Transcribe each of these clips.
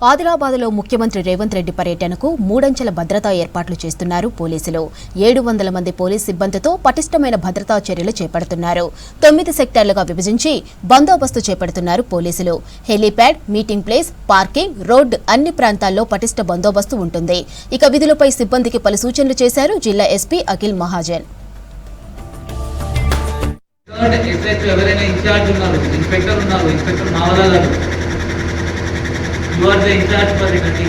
ఆదిలాబాద్లో ముఖ్యమంత్రి రేవంత్ రెడ్డి పర్యటనకు మూడంచెల భద్రతా ఏర్పాట్లు చేస్తున్నారు పోలీసులు. 700 మంది పోలీస్ సిబ్బందితో పటిష్టమైన భద్రతా చర్యలు చేపడుతున్నారు. 9 సెక్టార్లుగా విభజించి బందోబస్తు చేపడుతున్నారు పోలీసులు. Helipad, meeting place, parking, road అన్ని ప్రాంతాల్లో పటిష్ట బందోబస్తు ఉంటుంది. ఇక విధులపై సిబ్బందికి పలు సూచనలు చేశారు జిల్లా SP Akhil Mahajan. You are the in charge for the country.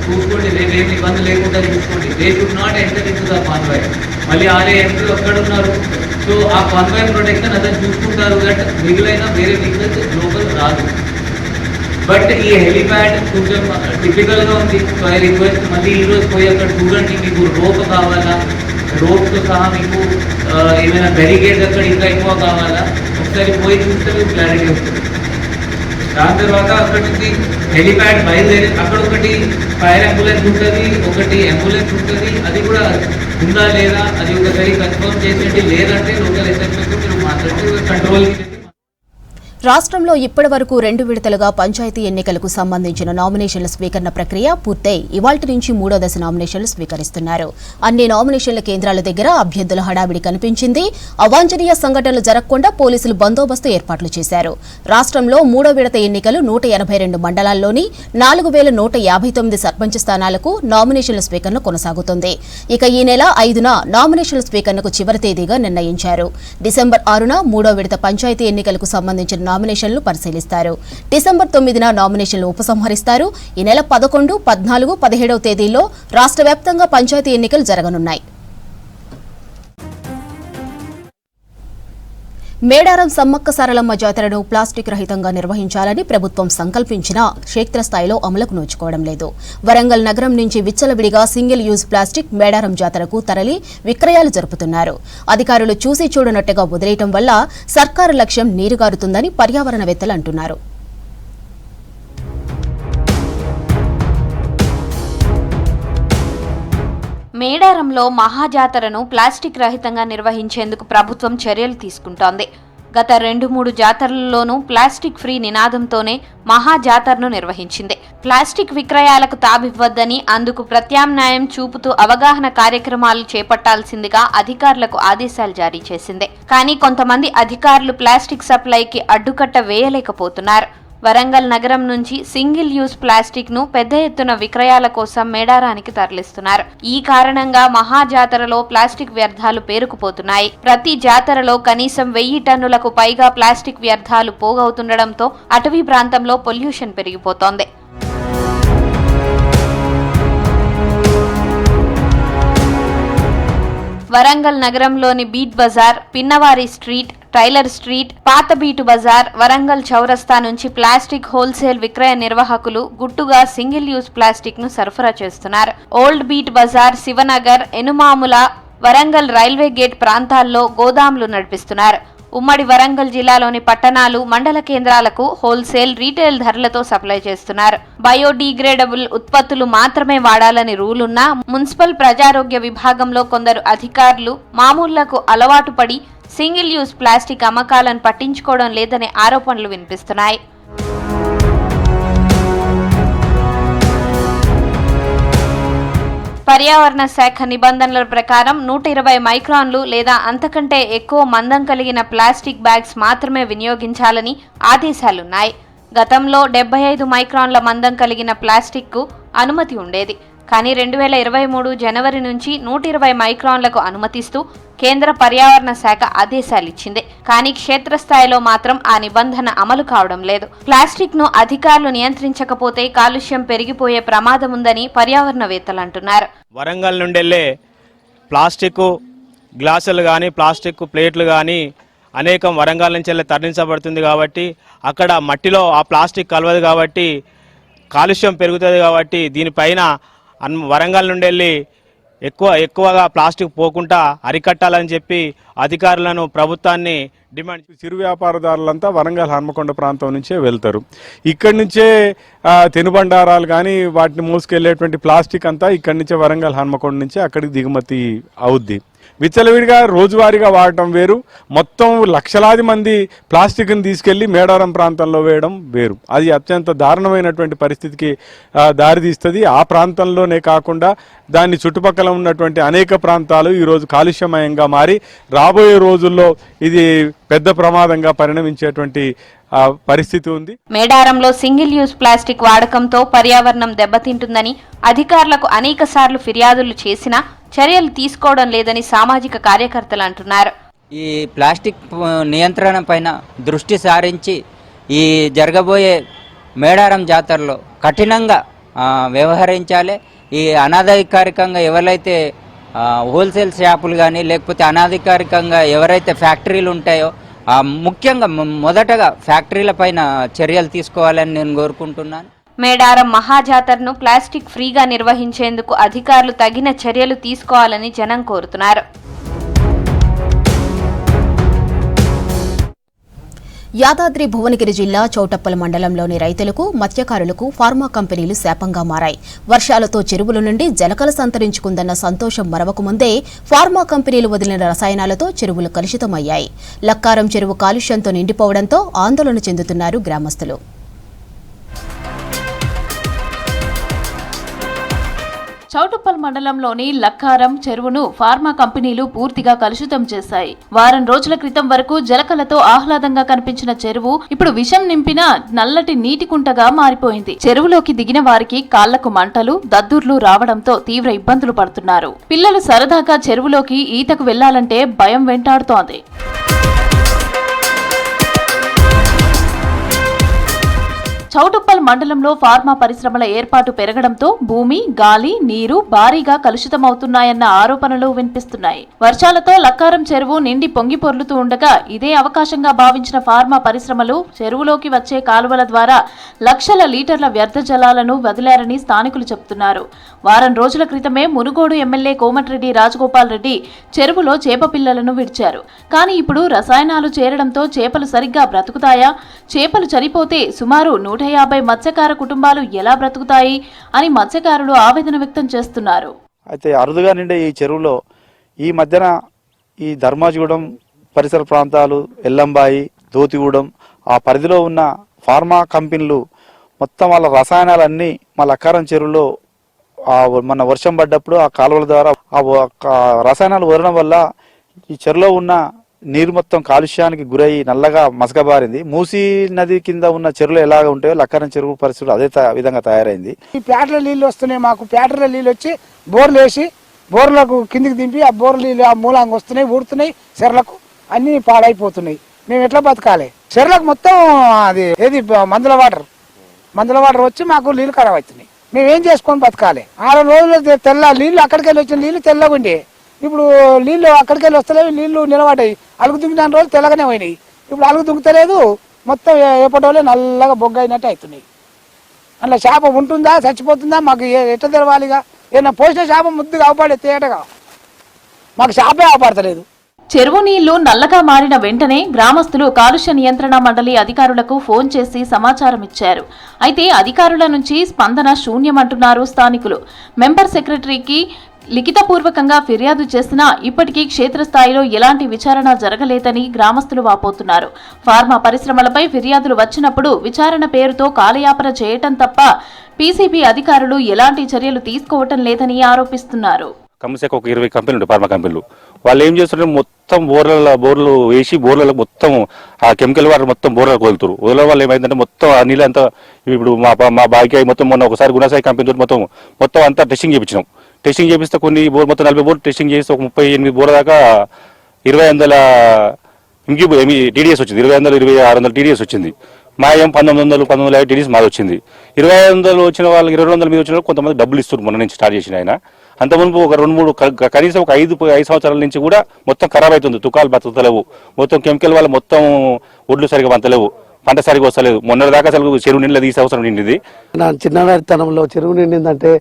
చూసుకోండి, రేపు ఇబ్బంది లేకుండా చూసుకోండి. They should not enter in to the convoy. మళ్ళీ RAMP అక్కడ ఉన్నారు. సో ఆ కాన్వాయ్ ప్రొటెక్షన్ అతను చూసుకుంటారు. బట్ మిగిలిన వేరే వెహికల్స్ లోపల రాదు. బట్ ఈ హెలిప్యాడ్ కొంచెం టిపికల్గా ఉంది. సో ఐ రిక్వెస్ట్ మళ్ళీ ఈరోజు పోయి అక్కడ చూడండి. మీకు రోప్ కావాలా, రోప్తో సహా మీకు ఏమైనా బ్యారికేడ్ అక్కడ ఇంకా ఎక్కువ కావాలా, ఒకసారి పోయి చూస్తే మీకు క్లారిటీ వస్తుంది. దాని తర్వాత అక్కడి నుంచి హెలిప్యాడ్ బయలుదేరి అక్కడ ఒకటి ఫైర్ అంబులెన్స్ ఉంటుంది, ఒకటి అంబులెన్స్ ఉంటుంది. అది కూడా ఉందా లేదా అది ఒకసారి కన్ఫర్మ్ చేసేది. లేదంటే లోకల్ ఎస్ఎంఎస్తో మీరు మాట్లాడి కంట్రోల్. రాష్ట్రంలో ఇప్పటి వరకు 2 విడతలుగా పంచాయతీ ఎన్నికలకు సంబంధించిన నామినేషన్ల స్వీకరణ ప్రక్రియ పూర్తయి ఇవాల్టి నుంచి 3వ దశ నామినేషన్లు స్వీకరిస్తున్నారు. అన్ని నామినేషన్ల కేంద్రాల దగ్గర అభ్యర్థుల హడావిడి కనిపించింది. అవాంఛనీయ సంఘటనలు జరగకుండా పోలీసులు బందోబస్తు ఏర్పాట్లు చేశారు. రాష్ట్రంలో 3వ విడత ఎన్నికలు 182 మండలాల్లోని 4159 సర్పంచ్ స్థానాలకు నామినేషన్ల స్వీకరణ కొనసాగుతుంది. ఇక ఈ నెల 5న నామినేషన్ల స్వీకరణకు చివరి తేదీగా నిర్ణయించారు. డిసెంబర్ 6న 3వ విడత పంచాయతీ ఎన్నికలకు సంబంధించిన నామినేషన్లు పరిశీలిస్తారు. డిసెంబర్ 9న నామినేషన్లు ఉపసంహరిస్తారు. ఈ నెల 11, 14, 17వ తేదీల్లో రాష్ట్ర వ్యాప్తంగా పంచాయతీ ఎన్నికలు జరగనున్నాయి. మేడారం సమ్మక్క సారలమ్మ జాతరను ప్లాస్టిక్ రహితంగా నిర్వహించాలని ప్రభుత్వం సంకల్పించినా క్షేత్రస్థాయిలో అమలుకు నోచుకోవడం లేదు. వరంగల్ నగరం నుంచి విచ్చలవిడిగా సింగిల్ యూజ్ ప్లాస్టిక్ మేడారం జాతరకు తరలి విక్రయాలు జరుపుతున్నారు. అధికారులు చూసి చూడనట్టుగా వదిలేయటం వల్ల సర్కారు లక్ష్యం నీరుగారుతుందని పర్యావరణవేత్తలు అంటున్నారు. మేడారంలో మహాజాతరను ప్లాస్టిక్ రహితంగా నిర్వహించేందుకు ప్రభుత్వం చర్యలు తీసుకుంటోంది. గత 2-3 జాతరలలోనూ ప్లాస్టిక్ ఫ్రీ నినాదంతోనే మహాజాతరను నిర్వహించింది. ప్లాస్టిక్ విక్రయాలకు తావివ్వద్దని, అందుకు ప్రత్యామ్నాయం చూపుతూ అవగాహన కార్యక్రమాలు చేపట్టాల్సిందిగా అధికారులకు ఆదేశాలు జారీ చేసింది. కానీ కొంతమంది అధికారులు ప్లాస్టిక్ సప్లైకి అడ్డుకట్ట వేయలేకపోతున్నారు. వరంగల్ నగరం నుంచి సింగిల్ యూజ్ ప్లాస్టిక్ ను పెద్ద ఎత్తున విక్రయాల కోసం మేడారానికి తరలిస్తున్నారు. ఈ కారణంగా మహాజాతరలో ప్లాస్టిక్ వ్యర్థాలు పేరుకుపోతున్నాయి. ప్రతి జాతరలో కనీసం 1000 టన్నులకు పైగా ప్లాస్టిక్ వ్యర్థాలు పోగవుతుండటంతో అటవీ ప్రాంతంలో పొల్యూషన్ పెరిగిపోతోంది. వరంగల్ నగరంలోని Beat Bazaar, Pinnavari street, tailor street, పాత బీటు బజార్, వరంగల్ చౌరస్తా నుంచి ప్లాస్టిక్ హోల్సేల్ విక్రయ నిర్వాహకులు గుట్టుగా సింగిల్ యూజ్ ప్లాస్టిక్ ను సరఫరా చేస్తున్నారు. Old Beet Bazaar, Shivanagar, Enumamula, Warangal railway gate ప్రాంతాల్లో గోదాంలు నడిపిస్తున్నారు. ఉమ్మడి వరంగల్ జిల్లాలోని పట్టణాలు, మండల కేంద్రాలకు హోల్సేల్, రీటైల్ ధరలతో సప్లై చేస్తున్నారు. బయోడీగ్రేడబుల్ ఉత్పత్తులు మాత్రమే వాడాలని రూలున్నా మున్సిపల్ ప్రజారోగ్య విభాగంలో కొందరు అధికారులు మామూళ్లకు అలవాటు పడి సింగిల్ యూజ్ ప్లాస్టిక్ అమ్మకాలను పట్టించుకోవడం లేదనే ఆరోపణలు వినిపిస్తున్నాయి. పర్యావరణ శాఖ నిబంధనల ప్రకారం 120 మైక్రాన్లు లేదా అంతకంటే ఎక్కువ మందం కలిగిన ప్లాస్టిక్ బ్యాగ్స్ మాత్రమే వినియోగించాలని ఆదేశాలున్నాయి. గతంలో 75 మైక్రాన్ల మందం కలిగిన ప్లాస్టిక్కు అనుమతి ఉండేది. కానీ 2023 జనవరి నుంచి 120 మైక్రాన్లకు అనుమతిస్తూ కేంద్ర పర్యావరణ శాఖ ఆదేశాలిచ్చింది. కానీ క్షేత్రస్థాయిలో మాత్రం ఆ నిబంధన అమలు కావడం లేదు. ప్లాస్టిక్ ను అధికారులు నియంత్రించకపోతే కాలుష్యం పెరిగిపోయే ప్రమాదం ఉందని పర్యావరణవేత్తలు అంటున్నారు. వరంగల్ నుండి వెళ్ళే ప్లాస్టిక్ గ్లాసులు కానీ, ప్లాస్టిక్ ప్లేట్లు కానీ అనేకం వరంగల్ నుంచి వెళ్ళి తరలించబడుతుంది. కాబట్టి అక్కడ మట్టిలో ఆ ప్లాస్టిక్ కలవదు, కాబట్టి కాలుష్యం పెరుగుతుంది. కాబట్టి దీనిపైన వరంగల్ నుండి వెళ్ళి ఎక్కువగా ప్లాస్టిక్ పోకుండా అరికట్టాలని చెప్పి అధికారులను, ప్రభుత్వాన్ని డిమాండ్. చిరు వ్యాపారదారులంతా వరంగల్ హన్మకొండ ప్రాంతం నుంచే వెళ్తారు. ఇక్కడి నుంచే తినుబండారాలు కానీ వాటిని మోసుకెళ్లేటువంటి ప్లాస్టిక్ అంతా ఇక్కడి నుంచే వరంగల్ హన్మకొండ నుంచే అక్కడికి దిగుమతి అవుద్ది. విచ్చలవిడిగా రోజువారీగా వాడటం వేరు, మొత్తం లక్షలాది మంది ప్లాస్టిక్ని తీసుకెళ్లి మేడారం ప్రాంతంలో వేయడం వేరు. అది అత్యంత దారుణమైనటువంటి పరిస్థితికి దారితీస్తుంది. ఆ ప్రాంతంలోనే కాకుండా దాని చుట్టుపక్కల ఉన్నటువంటి అనేక ప్రాంతాలు ఈరోజు కాలుష్యమయంగా మారి రాబోయే రోజుల్లో ఇది పెద్ద ప్రమాదంగా పరిణమించేటువంటి పరిస్థితి ఉంది. మేడారంలో సింగిల్ యూజ్ ప్లాస్టిక్ వాడకంతో పర్యావరణం దెబ్బతింటుందని అధికారులకు అనేక సార్లు ఫిర్యాదులు చేసినా చర్యలు తీసుకోవడం లేదని సామాజిక కార్యకర్తలు అంటున్నారు. ఈ ప్లాస్టిక్ నియంత్రణ పైన దృష్టి సారించి ఈ జరగబోయే మేడారం జాతరలో కఠినంగా వ్యవహరించాలి. ఈ అనాధికారికంగా ఎవరైతే హోల్సేల్ షాపులు కానీ లేకపోతే అనాధికారికంగా ఎవరైతే ఫ్యాక్టరీలు ఉంటాయో ముఖ్యంగా మొదటగా ఫ్యాక్టరీల పైన చర్యలు తీసుకోవాలని నేను కోరుకుంటున్నాను. మేడారం మహాజాతరను ప్లాస్టిక్ ఫ్రీగా నిర్వహించేందుకు అధికారులు తగిన చర్యలు తీసుకోవాలని జనం కోరుతున్నారు. యాదాద్రి భువనగిరి జిల్లా చౌటప్పల్ మండలంలోని రైతులకు, మత్స్యకారులకు ఫార్మా కంపెనీలు శాపంగా మారాయి. వర్షాలతో చెరువుల నుండి జలకల సంతరించుకుందన్న సంతోషం మరవకముందే ఫార్మా కంపెనీలు వదిలిన రసాయనాలతో చెరువులు కలుషితమయ్యాయి. లక్కారం చెరువు కాలుష్యంతో నిండిపోవడంతో ఆందోళన చెందుతున్నారు గ్రామస్తులు. చౌటుప్పల్ మండలంలోని లక్కారం చెరువును ఫార్మా కంపెనీలు పూర్తిగా కలుషితం చేశాయి. వారం రోజుల క్రితం వరకు జలకలతో ఆహ్లాదంగా కనిపించిన చెరువు ఇప్పుడు విషం నింపిన నల్లటి నీటి కుంటగా మారిపోయింది. చెరువులోకి దిగిన వారికి కాళ్లకు మంటలు, దద్దుర్లు రావడంతో తీవ్ర ఇబ్బందులు పడుతున్నారు. పిల్లలు సరదాగా చెరువులోకి ఈతకు వెళ్లాలంటే భయం వెంటాడుతోంది. చౌటుప్పల్ మండలంలో ఫార్మా పరిశ్రమల ఏర్పాటు పెరగడంతో భూమి, గాలి, నీరు భారీగా కలుషితమవుతున్నాయన్న ఆరోపణలు వినిపిస్తున్నాయి. వర్షాలతో లక్కారం చెరువు నిండి పొంగి పొర్లుతూ ఉండగా ఇదే అవకాశంగా భావించిన ఫార్మా పరిశ్రమలు చెరువులోకి వచ్చే కాలువల ద్వారా లక్షల లీటర్ల వ్యర్థ జలాలను వదిలారని స్థానికులు చెబుతున్నారు. వారం రోజుల క్రితమే మునుగోడు ఎమ్మెల్యే కోమటిరెడ్డి రాజగోపాల్ రెడ్డి చెరువులో చేప పిల్లలను విడిచారు. కానీ ఇప్పుడు రసాయనాలు చేరడంతో చేపలు సరిగ్గా బ్రతుకుతాయా? చేపలు చనిపోతే సుమారు 150 మత్స్యకార కుటుంబాలు ఎలా బ్రతుకుతాయి అని మత్స్యకారులు ఆవేదన వ్యక్తం చేస్తున్నారు. అయితే అరుదుగా నిండే ఈ చెరువులో ఈ మధ్యన ఈ ధర్మాజిగూడెం పరిసర ప్రాంతాలు, ఎల్లంబాయి, దోతిగూడెం ఆ పరిధిలో ఉన్న ఫార్మా కంపెనీలు మొత్తం వాళ్ళ రసాయనాలన్నీ మా లక్కారం చెరువులో మన వర్షం పడ్డప్పుడు ఆ కాలువల ద్వారా ఆ రసాయనాలు వదలడం వల్ల ఈ చెరువులో ఉన్న నీరు మొత్తం కాలుష్యానికి గురై నల్లగా మసకబారింది. మూసీ నది కింద ఉన్న చెరువులు ఎలాగ ఉంటాయో లక్కారం చెరువు పరిస్థితులు అదే విధంగా తయారైంది. ఈ ప్యాటల నీళ్ళు వస్తున్నాయి, మాకు ప్యాటల నీళ్ళు వచ్చి బోర్లు వేసి బోర్లకు కిందికి దింపి ఆ బోర్ల నీళ్ళు ఆ మూలంగా వస్తున్నాయి, ఊడుతున్నాయి, చెర్లకు అన్ని పాడైపోతున్నాయి. మేము ఎట్లా బతకాలి? చెర్లకు మొత్తం అది ఏది మందుల వాటర్ వచ్చి మాకు నీళ్ళు ఖరాబ్ అవుతున్నాయి. మేము ఏం చేసుకొని బతకాలి? 6 రోజులు తెల్ల నీళ్ళు అక్కడికి వెళ్ళి వచ్చిన నీళ్ళు తెల్లగా ఉండే, ఇప్పుడు నీళ్లు అక్కడికి వెళ్ళి వస్తలేవు, నీళ్లు నిలబడ్డాయి. అలుగు దుంకిన రోజులు తెల్లగానే పోయినాయి, ఇప్పుడు అలుగు దుంకుతలేదు, మొత్తం ఏపటోళ్ళే నల్లగా బొగ్గ అయినట్టు అవుతున్నాయి. అట్లా చేప ఉంటుందా, చచ్చిపోతుందా మాకు ఎట్లా తెలవాలిగా? ఏదైనా పోసిన చేప ముద్దుగా అవపడే తేటగా మాకు చేపే అవపడతలేదు. చెరువు నీళ్లు నల్లగా మారిన వెంటనే గ్రామస్తులు కాలుష్య నియంత్రణ మండలి అధికారులకు ఫోన్ చేసి సమాచారం ఇచ్చారు. అయితే అధికారుల నుంచి స్పందన శూన్యమంటున్నారు స్థానికులు. మెంబర్ సెక్రటరీకి లిఖితపూర్వకంగా ఫిర్యాదు చేసినా ఇప్పటికీ క్షేత్రస్థాయిలో ఎలాంటి విచారణ జరగలేదని గ్రామస్తులు వాపోతున్నారు. ఫార్మా పరిశ్రమలపై ఫిర్యాదులు వచ్చినప్పుడు విచారణ పేరుతో కాలయాపన చేయటం తప్ప పీసీబీ అధికారులు ఎలాంటి చర్యలు తీసుకోవటం లేదని ఆరోపిస్తున్నారు. కమ్సెక్ ఒక 20 కంపెనీలు ఉంటాయి ఫార్మా కంపెనీలు. వాళ్ళు ఏం చేస్తున్నారు, మొత్తం బోర్లు వేసి బోర్లలో మొత్తం ఆ కెమికల్ వాటర్ మొత్తం బోర్లకు వదులుతారు. వదలడం వల్ల ఏమైందంటే మొత్తం ఆ నీళ్ళంతా ఇప్పుడు మా బాగా మొత్తం మొన్న ఒకసారి గుణసాయి కంపెనీ మొత్తం అంతా టెస్టింగ్ చేయించినాం. టెస్టింగ్ చేపిస్తే కొన్ని బోర్ మొత్తం 40 బోర్లు టెస్టింగ్ చేస్తే ఒక 38 బోర్ల దాకా 2000 టీడీఎస్ వచ్చింది. 2500 టీడీఎస్ వచ్చింది. మా ఏం 1950 టీడీఎస్ మాది వచ్చింది. 2500 వచ్చిన వాళ్ళు 2200 మీద వచ్చిన వాళ్ళు కొంతమంది డబ్బులు ఇస్తారు. మొన్న నుంచి స్టార్ట్ చేసిన ఆయన అంత మునుపు ఒక 2-3 కనీసం ఒక 5 సంవత్సరాల నుంచి కూడా మొత్తం ఖరాబ్ అవుతుంది. తుకాలు బతుకుతలేవు, మొత్తం కెమికల్ వల్ల మొత్తం ఒడ్లు సరిగా వంతలేవు, పంట సరిగా వస్తలేదు. మొన్న దాకా అసలు చెరువు నీళ్ళు తీసే అవసరం నిండింది. నా చిన్నతనంలో చెరువు నిండిందంటే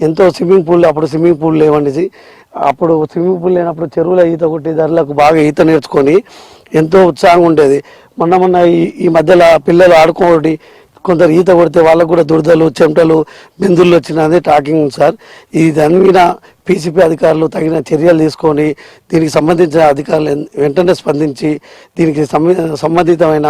ఎంతో స్విమ్మింగ్ పూల్, అప్పుడు స్విమ్మింగ్ పూల్ లేవండి. అప్పుడు స్విమ్మింగ్ పూల్ లేనప్పుడు చెరువులో ఈత కొట్టి ధరలకు బాగా ఈత నేర్చుకొని ఎంతో ఉత్సాహంగా ఉండేది. మొన్న ఈ మధ్యలో పిల్లలు ఆడుకోవడం కొందరు ఈత కొడితే వాళ్ళకు కూడా దురదలు చెమటలు బిందులు వచ్చినది టాకింగ్ ఉంది సార్. ఈ దాని మీద పీసీపీ అధికారులు తగిన చర్యలు తీసుకొని దీనికి సంబంధించిన అధికారులు వెంటనే స్పందించి దీనికి సంబంధితమైన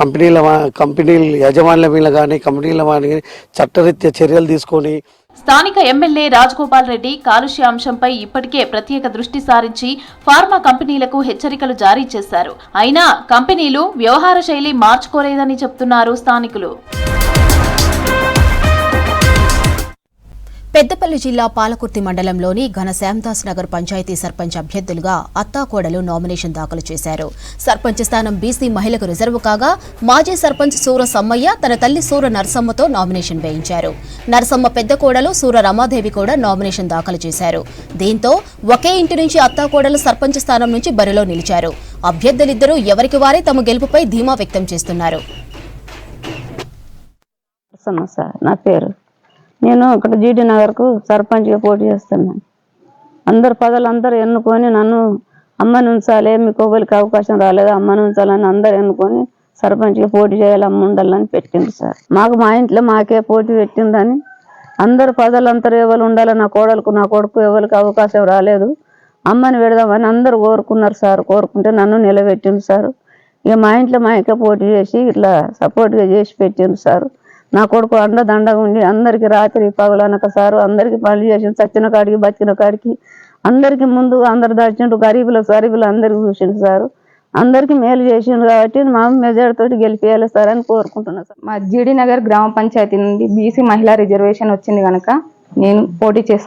కంపెనీల యజమానుల మీద కానీ కంపెనీల మీద చట్టరీత్యా చర్యలు తీసుకొని. స్థానిక ఎమ్మెల్యే రాజగోపాల్ రెడ్డి కాలుష్య అంశంపై ఇప్పటికే ప్రత్యేక దృష్టి సారించి ఫార్మా కంపెనీలకు హెచ్చరికలు జారీ చేశారు. అయినా కంపెనీలు వ్యవహార శైలి మార్చుకోలేదని చెప్తున్నారు స్థానికులు. పెద్దపల్లి జిల్లా పాలకుర్తి మండలంలోని ఘన శ్యామదాస్ నగర్ పంచాయతీ సర్పంచ్ అభ్యర్థులుగా అత్తాకోడలు నామినేషన్ దాఖలు చేశారు. సర్పంచ్ స్థానం బీసీ మహిళకు రిజర్వు కాగా మాజీ సర్పంచ్ సూర సమ్మయ్య తన తల్లి సూర నరసమ్మతో నామినేషన్ వేయించారు. నరసమ్మ పెద్ద కోడలు సూర రమాదేవి కూడా నామినేషన్ దాఖలు చేశారు. దీంతో ఒకే ఇంటి నుంచి అత్తాకోడలు సర్పంచ్ స్థానం నుంచి బరిలో నిలిచారు. అభ్యర్థులిద్దరూ ఎవరికి వారే తమ గెలుపుపై ధీమా వ్యక్తం చేస్తున్నారు. నా పేరు నేను ఇక్కడ జీడి నగర్కు సర్పంచ్గా పోటీ చేస్తున్నాను. ప్రజలందరూ ఎన్నుకొని నన్ను అమ్మని ఉంచాలి, మీకు ఒకరికి అవకాశం రాలేదు, అమ్మని ఉంచాలని అందరు ఎన్నుకొని సర్పంచ్గా పోటీ చేయాలి, అమ్మ ఉండాలని పెట్టింది సార్. మా ఇంట్లో మాకే పోటీ పెట్టిందని ప్రజలందరూ ఎవరు ఉండాలి, నా కొడుకు ఎవరికి అవకాశం రాలేదు, అమ్మని పెడదామని అందరూ కోరుకున్నారు సార్. కోరుకుంటే నన్ను నిలబెట్టింది సార్. ఇక మా ఇంట్లో మాకే పోటీ చేసి ఇట్లా సపోర్ట్గా చేసి పెట్టింది సార్. నా కొడుకు అండదండగా ఉండి అందరికీ రాత్రి పగలనక సారు అందరికీ పనులు చేసి చచ్చిన కాడికి బతికిన కాడికి అందరికీ ముందు అందరు దాచిండు, గరీబులు అందరికీ చూసిండు సారు. అందరికీ మేలు చేసిండు కాబట్టి మా మెజార్టీతో గెలిపియాలి సార్ అని కోరుకుంటున్నాను సార్. మా జీడి నగర్ గ్రామ పంచాయతీ నుండి బీసీ మహిళా రిజర్వేషన్ వచ్చింది కనుక నేను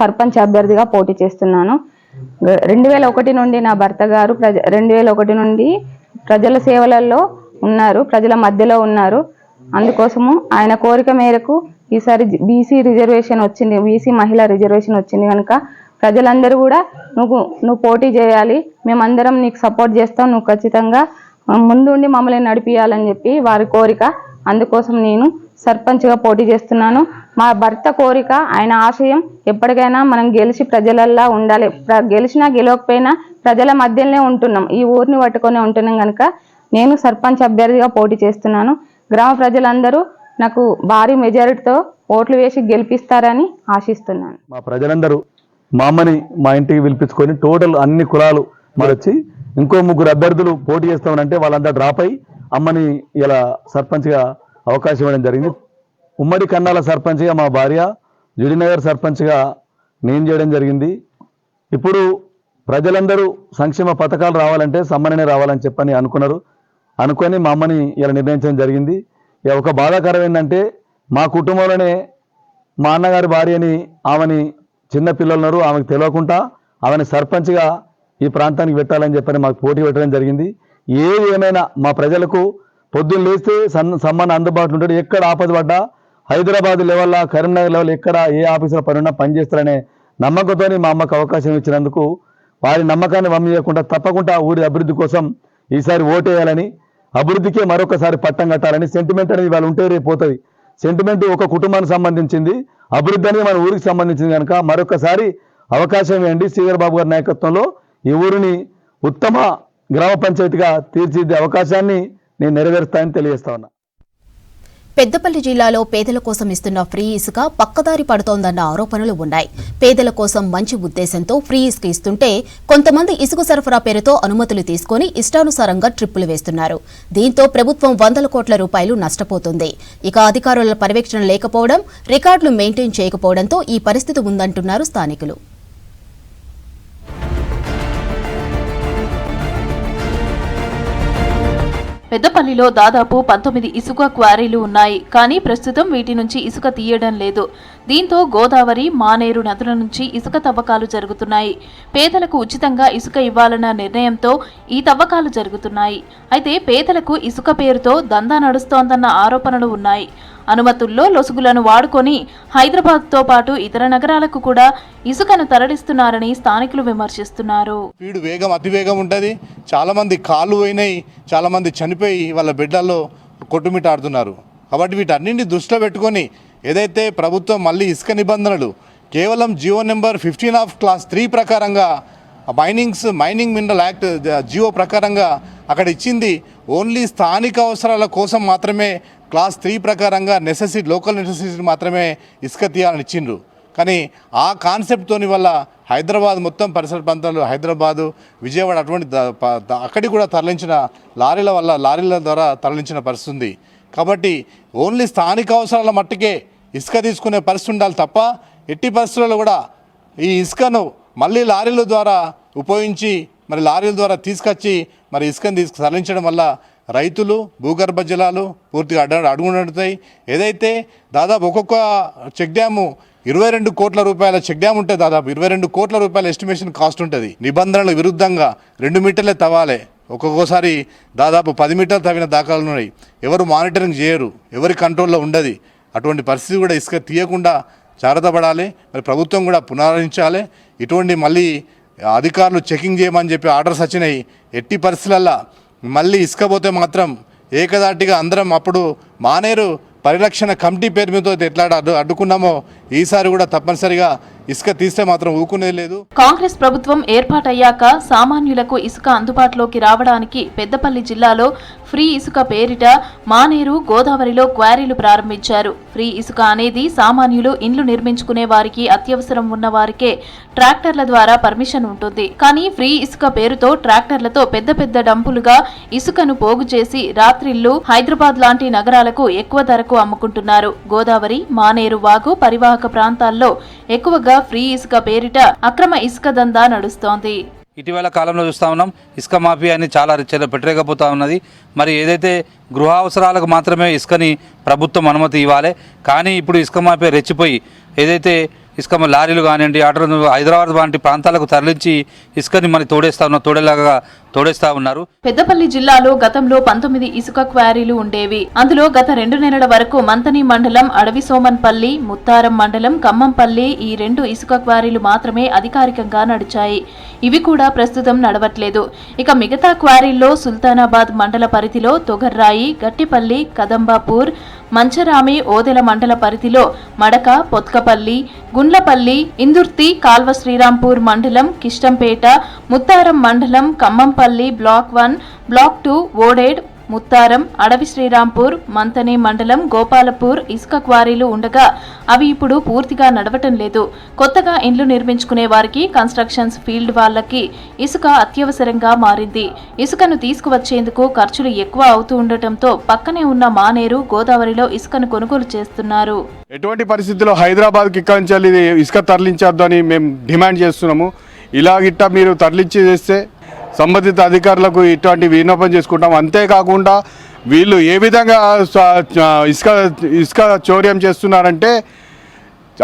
సర్పంచ్ అభ్యర్థిగా పోటీ చేస్తున్నాను. 2001 నుండి నా భర్త గారు 2001 నుండి ప్రజల సేవలలో ఉన్నారు, ప్రజల మధ్యలో ఉన్నారు. అందుకోసము ఆయన కోరిక మేరకు ఈసారి బీసీ రిజర్వేషన్ వచ్చింది, బీసీ మహిళా రిజర్వేషన్ వచ్చింది కనుక ప్రజలందరూ కూడా నువ్వు పోటీ చేయాలి, మేమందరం నీకు సపోర్ట్ చేస్తాం, నువ్వు ఖచ్చితంగా ముందుండి మమ్మల్ని నడిపియాలని చెప్పి వారి కోరిక. అందుకోసం నేను సర్పంచ్గా పోటీ చేస్తున్నాను. మా భర్త కోరిక, ఆయన ఆశయం ఎప్పటికైనా మనం గెలిచి ప్రజలల్లా ఉండాలి, గెలిచినా గెలవకపోయినా ప్రజల మధ్యలోనే ఉంటున్నాం, ఈ ఊరిని పట్టుకొని ఉంటున్నాం కనుక నేను సర్పంచ్ అభ్యర్థిగా పోటీ చేస్తున్నాను. గ్రామ ప్రజలందరూ నాకు భారీ మెజారిటీతో ఓట్లు వేసి గెలిపిస్తారని ఆశిస్తున్నాను. మా ప్రజలందరూ మా అమ్మని మా ఇంటికి పిలిపించుకొని టోటల్ అన్ని కులాలు వచ్చి ఇంకో 3 అభ్యర్థులు పోటీ చేస్తామనంటే వాళ్ళంతా డ్రాప్ అయి అమ్మని ఇలా సర్పంచ్గా అవకాశం ఇవ్వడం జరిగింది. ఉమ్మడి కన్నాల సర్పంచ్గా మా భార్య, జుడినగర్ సర్పంచ్గా నేను చేయడం జరిగింది. ఇప్పుడు ప్రజలందరూ సంక్షేమ పథకాలు రావాలంటే సమ్మనే రావాలని చెప్పని అనుకొని మా అమ్మని ఇలా నిర్ణయించడం జరిగింది. ఒక బాధాకరం ఏంటంటే మా కుటుంబంలోనే మా అన్నగారి భార్యని ఆమెని చిన్న పిల్లలు ఉన్నారు, ఆమెకు తెలియకుండా ఆమెని సర్పంచ్గా ఈ ప్రాంతానికి పెట్టాలని చెప్పని మాకు పోటీ పెట్టడం జరిగింది. ఏది ఏమైనా మా ప్రజలకు పొద్దున్న లేస్తే సమ్మాన్ అందుబాటులో ఉంటాడు, ఎక్కడ ఆపద పడ్డా హైదరాబాద్ లెవెల్లో కరీంనగర్ లెవెల్ ఎక్కడ ఏ ఆఫీసులో పనున్నా పనిచేస్తారనే నమ్మకంతో మా అమ్మకు అవకాశం ఇచ్చినందుకు వారి నమ్మకాన్ని వమ్మియకుండా తప్పకుండా ఊరి అభివృద్ధి కోసం ఈసారి ఓటేయాలని, అభివృద్ధికే మరొకసారి పట్టం కట్టాలని. సెంటిమెంట్ అనేది వాళ్ళు ఉంటే రేపు పోతుంది. సెంటిమెంట్ ఒక కుటుంబానికి సంబంధించింది, అభివృద్ధి అనేది మన ఊరికి సంబంధించింది కనుక మరొకసారి అవకాశం ఇవ్వండి. శ్రీధర్ బాబు గారి నాయకత్వంలో ఈ ఊరిని ఉత్తమ గ్రామ పంచాయతీగా తీర్చిదిద్దే అవకాశాన్ని నేను నెరవేరుస్తానని తెలియజేస్తా ఉన్నా. పెద్దపల్లి జిల్లాలో పేదల కోసం ఇస్తున్న ఫ్రీ ఇసుక పక్కదారి పడుతోందన్న ఆరోపణలు ఉన్నాయి. పేదల కోసం మంచి ఉద్దేశంతో ఫ్రీ ఇసుక ఇస్తుంటే కొంతమంది ఇసుక సరఫరా పేరుతో అనుమతులు తీసుకుని ఇష్టానుసారంగా ట్రిప్పులు వేస్తున్నారు. దీంతో ప్రభుత్వం 100 కోట్ల రూపాయలు నష్టపోతుంది. ఇక అధికారుల పర్యవేక్షణ లేకపోవడం, రికార్డులు మెయింటైన్ చేయకపోవడంతో ఈ పరిస్థితి ఉందంటున్నారు స్థానికులు. పెద్దపల్లిలో దాదాపు 19 ఇసుక క్వారీలు ఉన్నాయి. కానీ ప్రస్తుతం వీటి నుంచి ఇసుక తీయడం లేదు. దీంతో గోదావరి, మానేరు నదుల నుంచి ఇసుక తవ్వకాలు జరుగుతున్నాయి. పేదలకు ఉచితంగా ఇసుక ఇవ్వాలన్న నిర్ణయంతో ఈ తవ్వకాలు జరుగుతున్నాయి. అయితే పేదలకు ఇసుక పేరుతో దందా నడుస్తోందన్న ఆరోపణలు ఉన్నాయి. అనుమతుల్లో లొసుగులను వాడుకొని హైదరాబాద్తో పాటు ఇతర నగరాలకు కూడా ఇసుకను తరలిస్తున్నారని స్థానికులు విమర్శిస్తున్నారు. స్పీడ్ వేగం అతివేగం ఉంటుంది. చాలామంది కాళ్ళు పోయినాయి, చాలామంది చనిపోయి వాళ్ళ బిడ్డల్లో కొట్టుమిట్టాడుతున్నారు. కాబట్టి వీటన్నింటినీ దృష్టిలో పెట్టుకొని ఏదైతే ప్రభుత్వం మళ్ళీ ఇసుక నిబంధనలు కేవలం జియో నెంబర్ 15 ఆఫ్ క్లాస్ 3 ప్రకారంగా మైనింగ్ మినరల్ యాక్ట్ జియో ప్రకారంగా అక్కడ ఇచ్చింది ఓన్లీ స్థానిక అవసరాల కోసం మాత్రమే క్లాస్ 3 ప్రకారంగా లోకల్ నెసెసిటీ మాత్రమే ఇసుక తీయాలని ఇచ్చిండ్రు. కానీ ఆ కాన్సెప్ట్తోని వల్ల హైదరాబాద్ మొత్తం పరిసర ప్రాంతాల్లో హైదరాబాదు, విజయవాడ అటువంటి అక్కడికి కూడా తరలించిన లారీల ద్వారా తరలించిన పరిస్థితి ఉంది. కాబట్టి ఓన్లీ స్థానిక అవసరాల మట్టుకే ఇసుక తీసుకునే పరిస్థితి ఉండాలి తప్ప ఎట్టి పరిస్థితుల్లో కూడా ఈ ఇసుకను మళ్ళీ లారీల ద్వారా ఉపయోగించి మరి లారీల ద్వారా తీసుకొచ్చి మరి ఇసుకను తరలించడం వల్ల రైతులు, భూగర్భ జలాలు పూర్తిగా అడుగుంటాయి. ఏదైతే దాదాపు ఒక్కొక్క చెక్ డ్యాము 22 కోట్ల రూపాయల చెక్ డ్యామ్ ఉంటే దాదాపు 22 కోట్ల రూపాయల ఎస్టిమేషన్ కాస్ట్ ఉంటుంది. నిబంధనలకు విరుద్ధంగా 2 మీటర్లే తవ్వాలి, ఒక్కొక్కసారి దాదాపు 10 మీటర్లు తవ్విన దాఖలాలు ఉన్నాయి. ఎవరు మానిటరింగ్ చేయరు, ఎవరి కంట్రోల్లో ఉండదు. అటువంటి పరిస్థితి కూడా ఇసుక తీయకుండా జాగ్రత్త పడాలి. మరి ప్రభుత్వం కూడా పునరుద్ధరించాలి. ఇటువంటి మళ్ళీ అధికారులు చెకింగ్ చేయమని చెప్పి ఆర్డర్స్ వచ్చినాయి. ఎట్టి పరిస్థితులల్లో మళ్ళీ ఇసుక పోతే మాత్రం ఏకదాటిగా అందరం అప్పుడు మానేరు పరిరక్షణ కమిటీ పేరు మీద ఎట్లా అడ్డుకున్నామో ఈసారి కూడా తప్పనిసరిగా ఇసుక తీస్తే మాత్రం ఊకునేది లేదు. కాంగ్రెస్ ప్రభుత్వం ఏర్పాటయ్యాక సామాన్యులకు ఇసుక అందుబాటులోకి రావడానికి పెద్దపల్లి జిల్లాలో ఫ్రీ ఇసుక పేరిట మానేరు, గోదావరిలో క్వారీలు ప్రారంభించారు. ఫ్రీ ఇసుక అనేది సామాన్యులు ఇండ్లు నిర్మించుకునే వారికి, అత్యవసరం ఉన్న వారికే ట్రాక్టర్ల ద్వారా పర్మిషన్ ఉంటుంది. కానీ ఫ్రీ ఇసుక పేరుతో ట్రాక్టర్లతో పెద్ద పెద్ద డంపులుగా ఇసుకను పోగు చేసి రాత్రిళ్లు హైదరాబాద్ లాంటి నగరాలకు ఎక్కువ ధరకు అమ్ముకుంటున్నారు. గోదావరి, మానేరు వాగు పరివాహక ప్రాంతాల్లో ఎక్కువగా ఫ్రీ ఇసుక పేరిట అక్రమ ఇసుక దందా నడుస్తోంది. ఇటీవల కాలంలో చూస్తూ ఉన్నాం, ఇసుక మాఫియా అని చాలా పెట్టరేకపోతూ ఉన్నది. మరి ఏదైతే గృహ అవసరాలకు మాత్రమే ఇసుకని ప్రభుత్వం అనుమతి ఇవ్వాలి, కానీ ఇప్పుడు ఇసుక మాఫియా రెచ్చిపోయి ఏదైతే ఇసుక లారీలు కానివ్వండి, ఆటోలు హైదరాబాద్ వంటి ప్రాంతాలకు తరలించి ఇసుకని మరి తోడేస్తా ఉన్నారు. పెద్దపల్లి జిల్లాలో గతంలో 19 ఇసుక క్వారీలు ఉండేవి. అందులో గత 2 నెలల వరకు మంతని మండలం, అడవిసోమన్పల్లి, ముత్తారం మండలం, ఖమ్మంపల్లి ఈ 2 ఇసుక క్వారీలు మాత్రమే అధికారికంగా నడిచాయి. ఇవి కూడా ప్రస్తుతం నడవట్లేదు. ఇక మిగతా క్వారీల్లో సుల్తానాబాద్ మండల పరిధిలో తొగర్రాయి, గట్టిపల్లి, కదంబాపూర్, మంచరామి, ఓదెల మండల పరిధిలో మడక, పొత్కపల్లి, గుండ్లపల్లి, ఇందుర్తి, కాల్వ శ్రీరాంపూర్ మండలం, కిష్టంపేట, ముత్తారం మండలం, ఖమ్మంపల్లి బ్లాక్ 1, బ్లాక్ 2, ఓడేడ్, ముత్తారం, అడవి శ్రీరాంపూర్, మంతని మండలం, గోపాలపూర్ ఇసుక క్వారీలు ఉండగా అవి ఇప్పుడు పూర్తిగా నడవటం లేదు. కొత్తగా ఇండ్లు నిర్మించుకునే వారికి, కన్స్ట్రక్షన్స్ ఫీల్డ్ వాళ్ళకి ఇసుక అత్యవసరంగా మారింది. ఇసుకను తీసుకువచ్చేందుకు ఖర్చులు ఎక్కువ అవుతూ ఉండటంతో పక్కనే ఉన్న మానేరు, గోదావరిలో ఇసుకను కొనుగోలు చేస్తున్నారు. ఎటువంటి పరిస్థితుల్లో హైదరాబాద్కి ఇక్కడి ఇసుక తరలించొద్దు అని మేము డిమాండ్ చేస్తున్నాము. ఇలాగిట్ట మీరు తరలించి చేస్తే సంబంధిత అధికారులకు ఇటువంటి విన్నపం చేసుకుంటాం. అంతేకాకుండా వీళ్ళు ఏ విధంగా ఇసుక చౌర్యం చేస్తున్నారంటే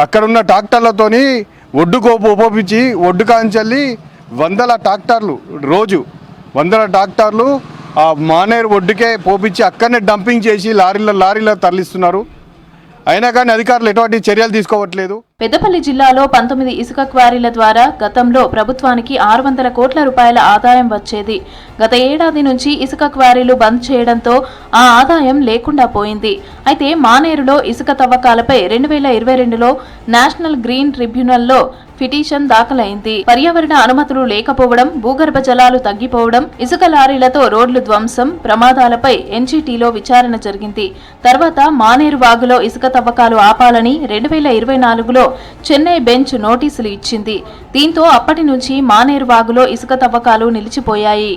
అక్కడున్న ట్రాక్టర్లతోని ఒడ్డుకు ఉపయోగించి ఒడ్డు కాంచెల్లి 100 ట్రాక్టర్లు రోజు 100 ట్రాక్టర్లు ఆ మానేరు ఒడ్డుకే పోపించి అక్కడనే డంపింగ్ చేసి లారీల తరలిస్తున్నారు. అయినా కానీ అధికారులు ఎటువంటి చర్యలు తీసుకోవట్లేదు. పెద్దపల్లి జిల్లాలో 19 ఇసుక క్వారీల ద్వారా గతంలో ప్రభుత్వానికి 600 కోట్ల రూపాయల ఆదాయం వచ్చేది. గత ఏడాది నుంచి ఇసుక క్వారీలు బంద్ చేయడంతో ఆ ఆదాయం లేకుండా పోయింది. అయితే మానేరులో ఇసుక తవ్వకాలపై 2022లో నేషనల్ గ్రీన్ ట్రిబ్యునల్లో పిటిషన్ దాఖలైంది. పర్యావరణ అనుమతులు లేకపోవడం, భూగర్భ జలాలు తగ్గిపోవడం, ఇసుక లారీలతో రోడ్లు ధ్వంసం, ప్రమాదాలపై ఎన్జీటీలో విచారణ జరిగింది. తర్వాత మానేరు వాగులో ఇసుక తవ్వకాలు ఆపాలని 2024లో చెన్నై బెంచ్ నోటీసులు ఇచ్చింది. దీంతో అప్పటి నుంచి మానేరు వాగులో ఇసుక తవ్వకాలు నిలిచిపోయాయి.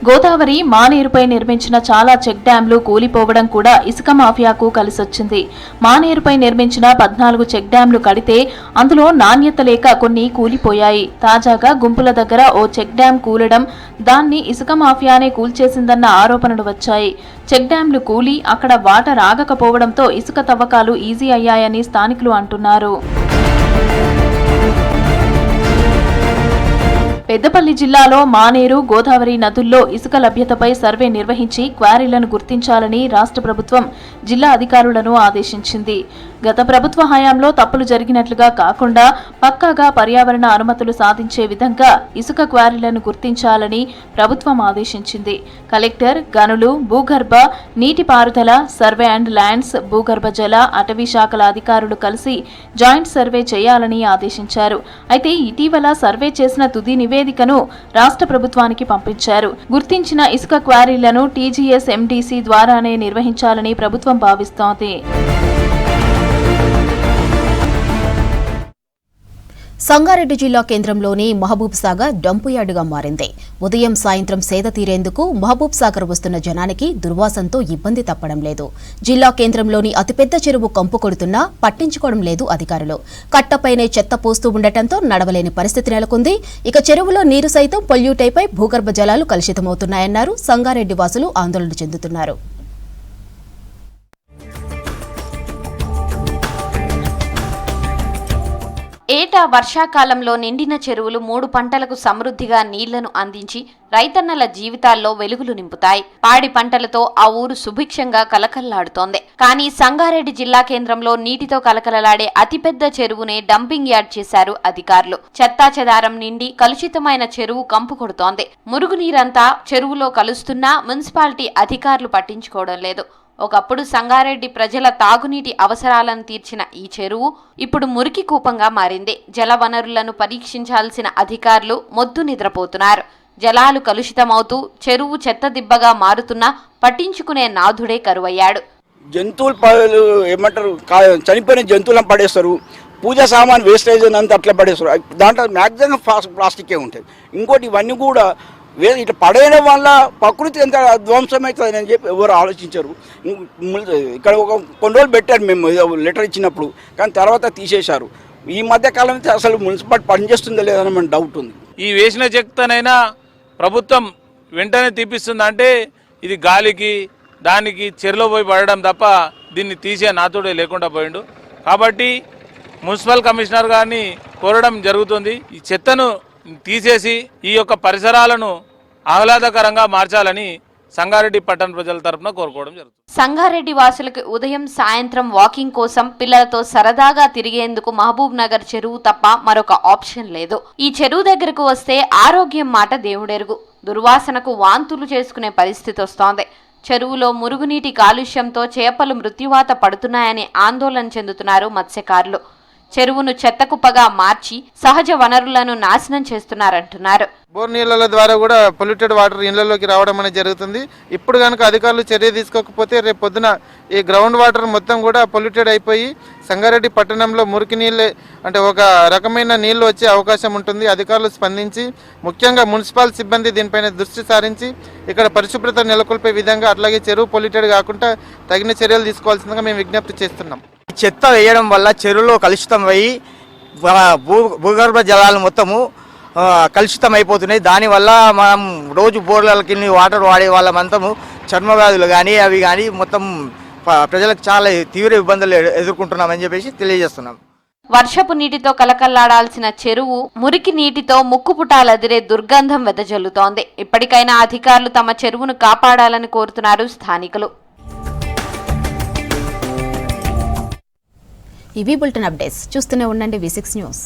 గోదావరి, మానేరుపై నిర్మించిన చాలా చెక్ డ్యాంలు కూలిపోవడం కూడా ఇసుక మాఫియాకు కలిసొచ్చింది. మానేరుపై నిర్మించిన 14 చెక్ డ్యాంలు కడితే అందులో నాణ్యత లేక కొన్ని కూలిపోయాయి. తాజాగా గుంపుల దగ్గర ఓ చెక్ డ్యాం కూలడం, దాన్ని ఇసుక మాఫియానే కూల్చేసిందన్న ఆరోపణలు వచ్చాయి. చెక్ డ్యాంలు కూలి అక్కడ వాటర్ ఆగకపోవడంతో ఇసుక తవ్వకాలు ఈజీ అయ్యాయని స్థానికులు అంటున్నారు. పెద్దపల్లి జిల్లాలో మానేరు, గోదావరి నదుల్లో ఇసుక లభ్యతపై సర్వే నిర్వహించి క్వారీలను గుర్తించాలని రాష్ట్ర ప్రభుత్వం జిల్లా అధికారులను ఆదేశించింది. గత ప్రభుత్వ హయాంలో తప్పులు జరిగినట్లుగా కాకుండా పక్కాగా పర్యావరణ అనుమతులు సాధించే విధంగా ఇసుక క్వారీలను గుర్తించాలని ప్రభుత్వం ఆదేశించింది. కలెక్టర్, గనులు, భూగర్భ, నీటిపారుదల, సర్వే అండ్ ల్యాండ్స్, భూగర్భ జల, అటవీ శాఖల అధికారులు కలిసి జాయింట్ సర్వే చేయాలని ఆదేశించారు. అయితే ఇటీవల సర్వే చేసిన తుది నివేదిక నివేదికను రాష్ట్ర ప్రభుత్వానికి పంపించారు. గుర్తించిన ఇసుక క్వారీలను టీజీఎస్ ఎండీసీ ద్వారానే నిర్వహించాలని ప్రభుత్వం భావిస్తోంది. సంగారెడ్డి జిల్లా కేంద్రంలోని మహబూబ్ సాగర్ డంపు యార్డుగా మారింది. ఉదయం సాయంత్రం సేద తీరేందుకు మహబూబ్ సాగర్ వస్తున్న జనానికి దుర్వాసంతో ఇబ్బంది తప్పడం లేదు. జిల్లా కేంద్రంలోని అతిపెద్ద చెరువు కంపు కొడుతున్నా పట్టించుకోవడం లేదు అధికారులు. కట్టపైనే చెత్త పోస్తూ ఉండటంతో నడవలేని పరిస్థితి నెలకొంది. ఇక చెరువులో నీరు సైతం పొల్యూట్ అయిపోయి భూగర్భ జలాలు కలుషితమవుతున్నాయన్నారు. సంగారెడ్డి వాసులు ఆందోళన చెందుతున్నారు. ఏటా వర్షాకాలంలో నిండిన చెరువులు 3 పంటలకు సమృద్ధిగా నీళ్లను అందించి రైతన్నల జీవితాల్లో వెలుగులు నింపుతాయి. పాడి పంటలతో ఆ ఊరు సుభిక్షంగా కలకల్లాడుతోంది. కానీ సంగారెడ్డి జిల్లా కేంద్రంలో నీటితో కలకలలాడే అతిపెద్ద చెరువునే డంపింగ్ యార్డ్ చేశారు అధికారులు. చెత్తాచెదారం నిండి కలుషితమైన చెరువు కంపు కొడుతోంది. మురుగునీరంతా చెరువులో కలుస్తున్నా మున్సిపాలిటీ అధికారులు పట్టించుకోవడం లేదు. ఒకప్పుడు సంగారెడ్డి ప్రజల తాగునీటి అవసరాలను తీర్చిన ఈ చెరువు ఇప్పుడు మురికి కూపంగా మారింది. జల వనరులను పరీక్షించాల్సిన అధికారులు మొద్దు నిద్రపోతున్నారు. జలాలు కలుషితమవుతూ చెరువు చెత్త దిబ్బగా మారుతున్నా పట్టించుకునే నాథుడే కరువయ్యాడు. జంతువులు ఏమంటారు, చనిపోయిన జంతువులను పడేస్తారు. పూజా సామాన్ వేస్టేజ్ అంతా అట్లా పడేస్తారు. దాంట్లో మ్యాక్సిమం ప్లాస్టికే ఉంటుంది. ఇంకోటి ఇవన్నీ కూడా ఇట్లా పడేయడం వల్ల ప్రకృతి ఎంత ధ్వంసమవుతుంది అని చెప్పి ఎవరు ఆలోచించరు. ఇక్కడ కొన్ని రోజులు పెట్టారు మేము లెటర్ ఇచ్చినప్పుడు, కానీ తర్వాత తీసేశారు. ఈ మధ్య కాలం అయితే అసలు మున్సిపాలిటీ పనిచేస్తుందో లేదని మన డౌట్ ఉంది. ఈ వేసిన చెత్తనైనా ప్రభుత్వం వెంటనే తీపిస్తుందంటే ఇది గాలికి దానికి చెరులో పోయి పడడం తప్ప దీన్ని తీసే నాతోడే లేకుండా పోయిండు. కాబట్టి మున్సిపల్ కమిషనర్ గారిని కోరడం జరుగుతుంది. ఈ చెత్తను తీసేసి ఈ యొక్క పరిసరాలను ఆహ్లాదకరంగా మార్చాలని సంగారెడ్డి పట్టణ ప్రజల తరపున కోరుకోవడం జరుగుతుంది. సంగారెడ్డి వాసులకు ఉదయం సాయంత్రం వాకింగ్ కోసం పిల్లలతో సరదాగా తిరిగేందుకు మహబూబ్ నగర్ చెరువు తప్ప మరొక ఆప్షన్ లేదు. ఈ చెరువు దగ్గరకు వస్తే ఆరోగ్యం మాట దేవుడెరుగు. దుర్వాసనకు వాంతులు చేసుకునే పరిస్థితి వస్తోంది. చెరువులో మురుగునీటి కాలుష్యంతో చేపలు మృత్యువాత పడుతున్నాయని ఆందోళన చెందుతున్నారు మత్స్యకారులు. చెరువును చెత్తకుప్పగా మార్చి సహజ వనరులను నాశనం చేస్తున్నారంటున్నారు. బోర్ నీళ్ళ ద్వారా కూడా పొల్యూటెడ్ వాటర్ ఇళ్లలోకి రావడం అనేది జరుగుతుంది. ఇప్పుడు కనుక అధికారులు చర్య తీసుకోకపోతే రేపు పొద్దున ఈ గ్రౌండ్ వాటర్ మొత్తం కూడా పొల్యూటెడ్ అయిపోయి సంగారెడ్డి పట్టణంలో మురికి నీళ్ళే అంటే ఒక రకమైన నీళ్లు వచ్చే అవకాశం ఉంటుంది. అధికారులు స్పందించి ముఖ్యంగా మున్సిపల్ సిబ్బంది దీనిపైన దృష్టి సారించి ఇక్కడ పరిశుభ్రత నెలకొల్పే విధంగా అట్లాగే చెరువు పొల్యూటెడ్ కాకుండా తగిన చర్యలు తీసుకోవాల్సిందిగా మేము విజ్ఞప్తి చేస్తున్నాం. చెత్త వేయడం వల్ల చెరువులో కలుషితం అయ్యి భూగర్భ జలాలు మొత్తము కలుషితం అయిపోతున్నాయి. దానివల్ల మనం రోజు బోర్లకి వాటర్ వాడే వాళ్ళమంతము చర్మ వ్యాధులు కానీ అవి కానీ మొత్తం ప్రజలకు చాలా తీవ్ర ఇబ్బందులు ఎదుర్కొంటున్నామని చెప్పేసి తెలియజేస్తున్నాం. వర్షపు నీటితో కలకల్లాడాల్సిన చెరువు మురికి నీటితో ముక్కుపుటాలదిరే దుర్గంధం వెదజల్లుతోంది. ఇప్పటికైనా అధికారులు తమ చెరువును కాపాడాలని కోరుతున్నారు స్థానికులు. ఇవి బులెటిన్ అప్డేట్స్. చూస్తూనే ఉండండి V6 న్యూస్.